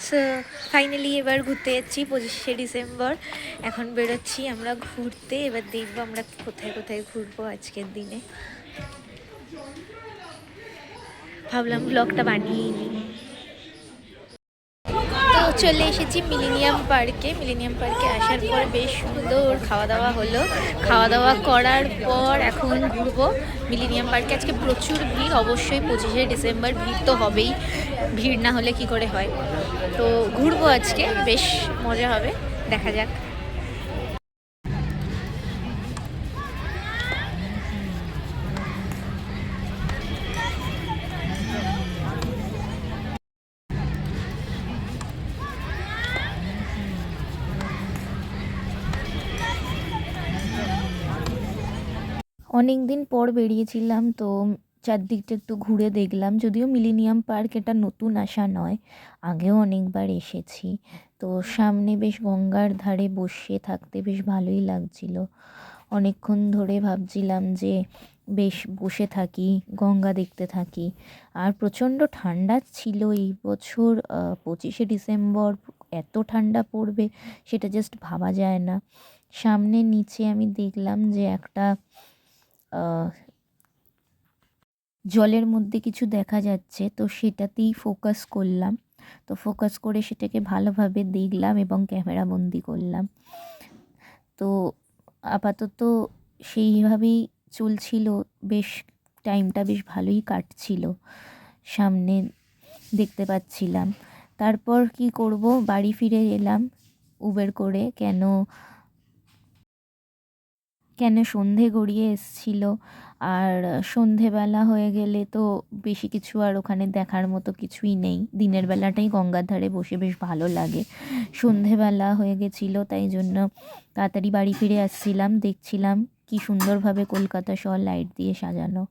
So finally এবার ঘুরতে যাচ্ছি 25শে ডিসেম্বর। এখন বেরোচ্ছি আমরা ঘুরতে। এবার দেখবো আমরা কোথায় কোথায় ঘুরবো আজকের দিনে। ভাবলাম ব্লগটা বানিয়েই নিই। তো চলে এসেছি মিলেনিয়াম পার্কে। মিলেনিয়াম পার্কে আসার পর বেশ সুন্দর খাওয়া দাওয়া হলো। খাওয়া দাওয়া করার পর এখন ঘুরবো মিলেনিয়াম পার্কে। আজকে প্রচুর ভিড়, অবশ্যই 25শে ডিসেম্বর ভিড় তো হবেই, ভিড় না হলে কি করে হয়। তো ঘুরবো আজকে, বেশ মজা হবে, দেখা যাক। অনেক দিন পর বেরিয়েছিলাম, তো চারদিকটা একটু ঘুরে দেখলাম। যদিও মিলেনিয়াম পার্ক এটা নতুন আসা নয়, আগেও অনেকবার এসেছি। তো সামনে বেশ গঙ্গার ধারে বসে থাকতে বেশ ভালোই লাগছিল। অনেকক্ষণ ধরে ভাবছিলাম যে বেশ বসে থাকি, গঙ্গা দেখতে থাকি। আর প্রচণ্ড ঠান্ডা ছিল এই বছর। 25শে ডিসেম্বর এত ঠান্ডা পড়বে সেটা জাস্ট ভাবা যায় না। সামনে নিচে আমি দেখলাম যে একটা জলের মধ্যে কিছু দেখা যাচ্ছে, তো সেটাতেই ফোকাস করলাম। তো ফোকাস করে সেটাকে ভালোভাবে দেখলাম এবং ক্যামেরা বন্দি করলাম। তো আপাতত সেইভাবেই চলছিল, বেশ টাইমটা বেশ ভালোই কাটছিল, সামনে দেখতে পাচ্ছিলাম। তারপর কি করব, বাড়ি ফিরে এলাম উবের করে। কেন কেন সন্ধে গড়িয়ে এসছিল, আর সন্ধেবেলা হয়ে গেলে তো বেশি কিছু আর ওখানে দেখার মতো কিছুই নেই। দিনের বেলাটাই গঙ্গার ধারে বসে বেশ ভালো লাগে। সন্ধেবেলা হয়ে গেছিলো, তাই জন্য তাড়াতাড়ি বাড়ি ফিরে আসছিলাম। দেখছিলাম কি সুন্দরভাবে কলকাতা শহর লাইট দিয়ে সাজানো।